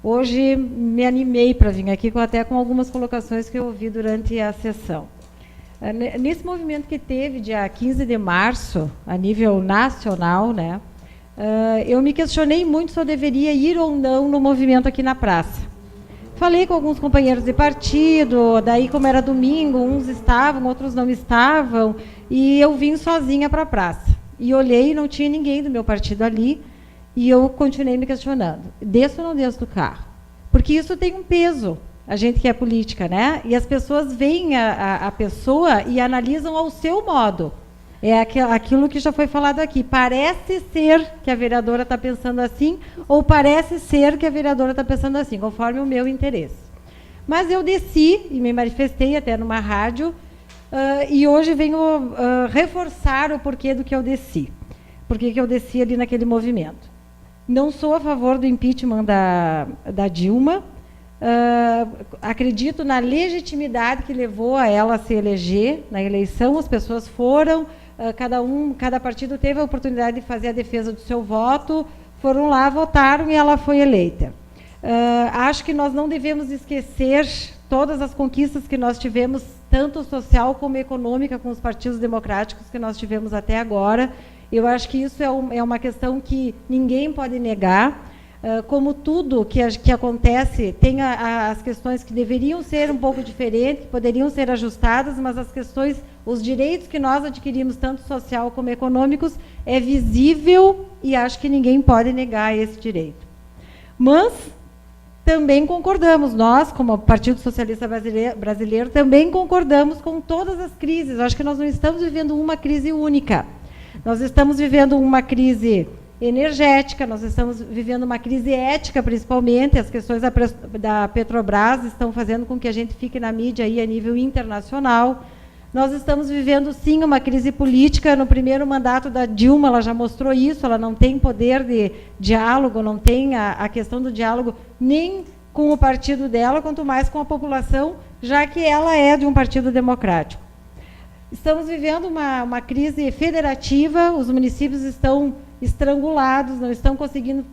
Hoje me animei para vir aqui, até com algumas colocações que eu ouvi durante a sessão. Nesse movimento que teve dia 15 de março, a nível nacional, né, eu me questionei muito se eu deveria ir ou não no movimento aqui na praça. Falei com alguns companheiros de partido, daí como era domingo, uns estavam, outros não estavam, e eu vim sozinha para a praça. E olhei, não tinha ninguém do meu partido ali, e eu continuei me questionando, desço ou não desço do carro? Porque isso tem um peso, a gente que é política, né? E as pessoas veem a pessoa e analisam ao seu modo. É aquilo que já foi falado aqui. Parece ser que a vereadora está pensando assim, ou parece ser que a vereadora está pensando assim, conforme o meu interesse. Mas eu desci e me manifestei até numa rádio, e hoje venho reforçar o porquê do que eu desci. Por que eu desci ali naquele movimento. Não sou a favor do impeachment da Dilma. Acredito na legitimidade que levou a ela a se eleger na eleição. As pessoas foram, cada partido teve a oportunidade de fazer a defesa do seu voto, foram lá, votaram e ela foi eleita. Acho que nós não devemos esquecer todas as conquistas que nós tivemos, tanto social como econômica, com os partidos democráticos que nós tivemos até agora. Eu acho que isso é uma questão que ninguém pode negar. Como tudo que acontece, tem as questões que deveriam ser um pouco diferentes, que poderiam ser ajustadas, mas as questões, os direitos que nós adquirimos, tanto social como econômicos, é visível e acho que ninguém pode negar esse direito. Mas também concordamos, nós, como Partido Socialista Brasileiro, também concordamos com todas as crises. Acho que nós não estamos vivendo uma crise única. Nós estamos vivendo uma crise energética, nós estamos vivendo uma crise ética, principalmente. As questões da Petrobras estão fazendo com que a gente fique na mídia aí a nível internacional. Nós estamos vivendo, sim, uma crise política. No primeiro mandato da Dilma, ela já mostrou isso, ela não tem poder de diálogo, não tem a questão do diálogo nem com o partido dela, quanto mais com a população, já que ela é de um partido democrático. Estamos vivendo uma crise federativa, os municípios estão estrangulados, não estão conseguindo,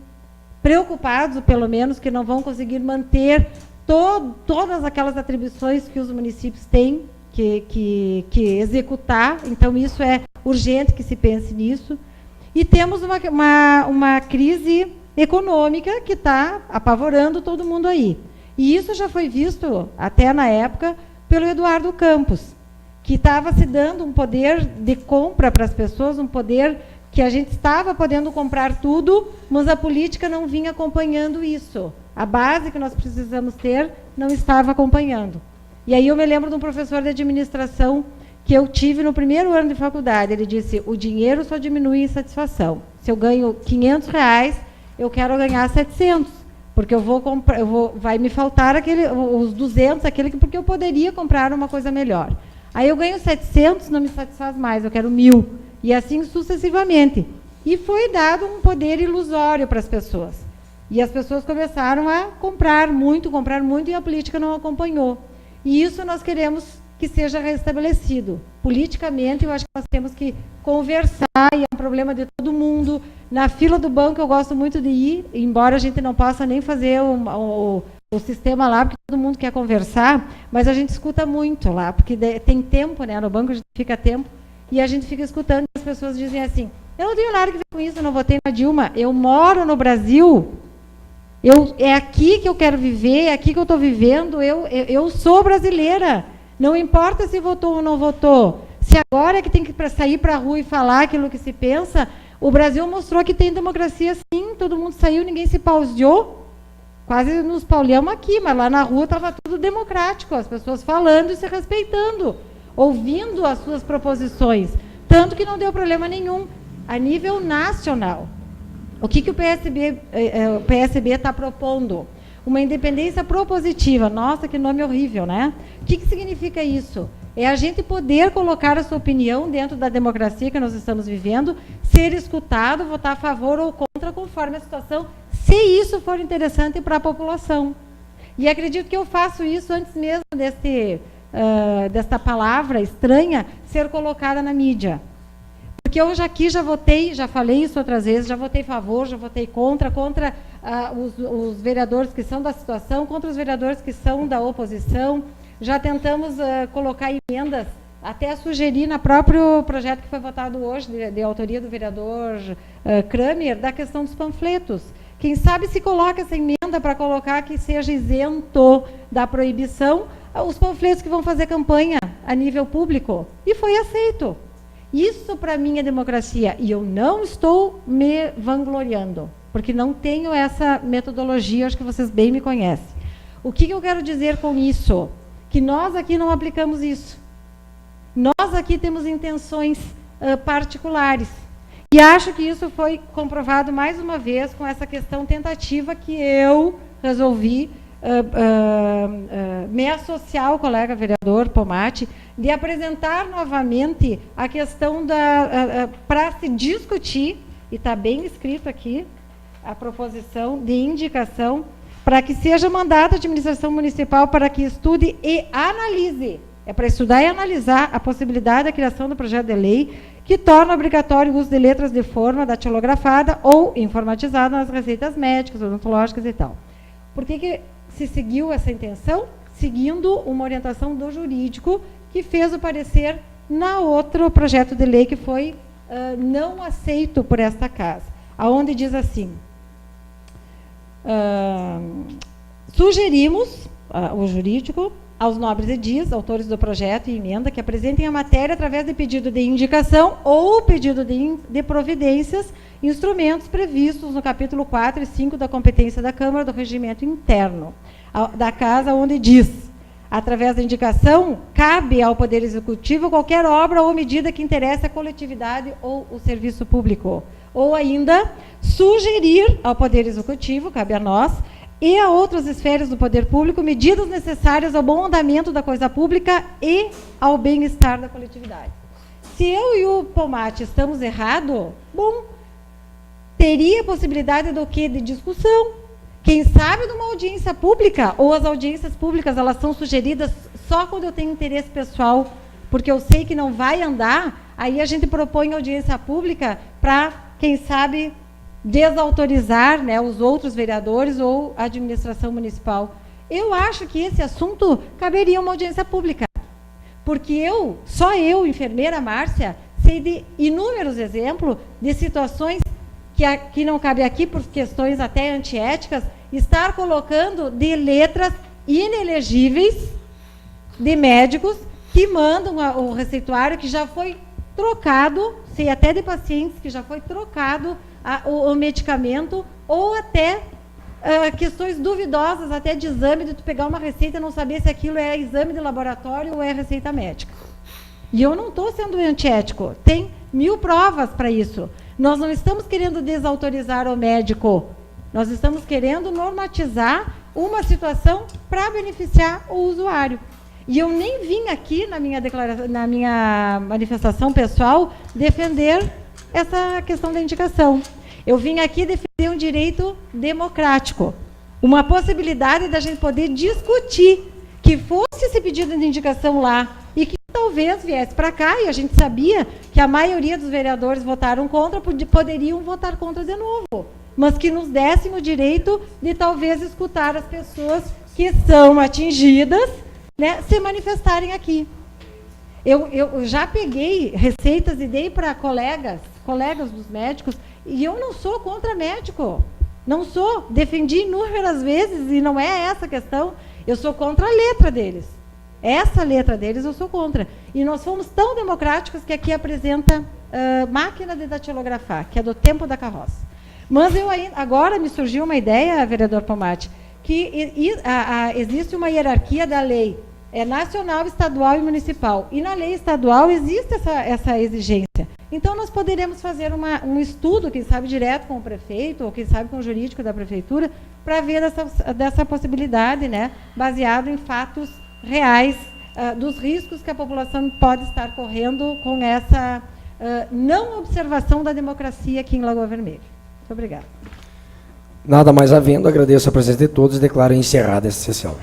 preocupados, pelo menos, que não vão conseguir manter todas aquelas atribuições que os municípios têm que executar. Então, isso é urgente que se pense nisso. E temos uma crise econômica que está apavorando todo mundo aí. E isso já foi visto, até na época, pelo Eduardo Campos, que estava se dando um poder de compra para as pessoas, um poder que a gente estava podendo comprar tudo, mas a política não vinha acompanhando isso. A base que nós precisamos ter não estava acompanhando. E aí eu me lembro de um professor de administração que eu tive no primeiro ano de faculdade. Ele disse, o dinheiro só diminui em satisfação. Se eu ganho R$500, eu quero ganhar 700, porque vai me faltar os 200, porque eu poderia comprar uma coisa melhor. Aí eu ganho 700, não me satisfaz mais, eu quero 1.000. E assim sucessivamente. E foi dado um poder ilusório para as pessoas. E as pessoas começaram a comprar muito, e a política não acompanhou. E isso nós queremos que seja restabelecido. Politicamente, eu acho que nós temos que conversar, e é um problema de todo mundo. Na fila do banco, eu gosto muito de ir, embora a gente não possa nem fazer o sistema lá, porque todo mundo quer conversar, mas a gente escuta muito lá, porque tem tempo, né? No banco a gente fica tempo, e a gente fica escutando, e as pessoas dizem assim, eu não tenho nada que ver com isso, eu não votei na Dilma, eu moro no Brasil, é aqui que eu quero viver, é aqui que eu estou vivendo, eu sou brasileira, não importa se votou ou não votou, se agora é que tem que sair para a rua e falar aquilo que se pensa, o Brasil mostrou que tem democracia sim, todo mundo saiu, ninguém se pauseou, quase nos pauleamos aqui, mas lá na rua estava tudo democrático, as pessoas falando e se respeitando, ouvindo as suas proposições, tanto que não deu problema nenhum a nível nacional. O que o PSB está propondo? Uma independência propositiva. Nossa, que nome horrível, né? O que significa isso? É a gente poder colocar a sua opinião dentro da democracia que nós estamos vivendo, ser escutado, votar a favor ou contra, conforme a situação, se isso for interessante para a população. E acredito que eu faço isso antes mesmo desta palavra estranha ser colocada na mídia. Porque eu já votei, já falei isso outras vezes, já votei a favor, já votei contra os vereadores que são da situação contra os vereadores que são da oposição. Já tentamos colocar emendas, até sugerir no próprio projeto que foi votado hoje, de autoria do vereador Kramer, da questão dos panfletos. Quem sabe se coloca essa emenda para colocar que seja isento da proibição os panfletos que vão fazer campanha a nível público. E foi aceito. Isso, para mim, é democracia. E eu não estou me vangloriando, porque não tenho essa metodologia, acho que vocês bem me conhecem. O que eu quero dizer com isso? Que nós aqui não aplicamos isso. Nós aqui temos intenções particulares. E acho que isso foi comprovado mais uma vez com essa questão tentativa que eu resolvi me associar ao colega vereador Pomati, de apresentar novamente a questão para se discutir, e está bem escrito aqui, a proposição de indicação, para que seja mandada à administração municipal para que estude e analise. É para estudar e analisar a possibilidade da criação do projeto de lei que torna obrigatório o uso de letras de forma datilografada ou informatizada nas receitas médicas, odontológicas e tal. Por que se seguiu essa intenção? Seguindo uma orientação do jurídico que fez o parecer na outro projeto de lei que foi não aceito por esta casa, aonde diz assim: sugerimos, o jurídico, aos nobres edis, autores do projeto e emenda, que apresentem a matéria através de pedido de indicação ou pedido de providências, instrumentos previstos no capítulo 4 e 5 da competência da Câmara do Regimento Interno da Casa, onde diz: através da indicação, cabe ao Poder Executivo qualquer obra ou medida que interesse a coletividade ou o serviço público. Ou ainda, sugerir ao Poder Executivo, cabe a nós, e a outras esferas do poder público, medidas necessárias ao bom andamento da coisa pública e ao bem-estar da coletividade. Se eu e o Pomati estamos errados, bom, teria possibilidade do quê? De discussão. Quem sabe de uma audiência pública, ou as audiências públicas, elas são sugeridas só quando eu tenho interesse pessoal, porque eu sei que não vai andar, aí a gente propõe audiência pública para, quem sabe, desautorizar, né, os outros vereadores ou a administração municipal. Eu acho que esse assunto caberia uma audiência pública, porque só eu, enfermeira Márcia, sei de inúmeros exemplos de situações que não cabe aqui por questões até antiéticas, estar colocando de letras inelegíveis de médicos que mandam o receituário que já foi trocado, sei até de pacientes que já foi trocado o medicamento, ou até questões duvidosas, até de exame, de tu pegar uma receita e não saber se aquilo é exame de laboratório ou é receita médica. E eu não estou sendo antiético, tem 1000 provas para isso. Nós não estamos querendo desautorizar o médico, nós estamos querendo normatizar uma situação para beneficiar o usuário. E eu nem vim aqui na minha manifestação pessoal defender essa questão da indicação. Eu vim aqui defender um direito democrático, uma possibilidade da gente poder discutir que fosse esse pedido de indicação lá e que talvez viesse para cá, e a gente sabia que a maioria dos vereadores votaram contra, poderiam votar contra de novo, mas que nos dessem o direito de talvez escutar as pessoas que são atingidas, né, se manifestarem aqui. Eu já peguei receitas e dei para colegas dos médicos, e eu não sou contra médico, não sou, defendi inúmeras vezes, e não é essa a questão, eu sou contra a letra deles. Essa letra deles eu sou contra. E nós fomos tão democráticos que aqui apresenta máquina de datilografar, que é do tempo da carroça. Mas agora me surgiu uma ideia, vereador Pomati, que existe uma hierarquia da lei nacional, estadual e municipal. E na lei estadual existe essa exigência. Então, nós poderemos fazer um estudo, quem sabe direto com o prefeito, ou quem sabe com o jurídico da prefeitura, para ver dessa possibilidade, né, baseado em fatos reais, dos riscos que a população pode estar correndo com essa não observação da democracia aqui em Lagoa Vermelha. Muito obrigada. Nada mais havendo, agradeço a presença de todos e declaro encerrada essa sessão.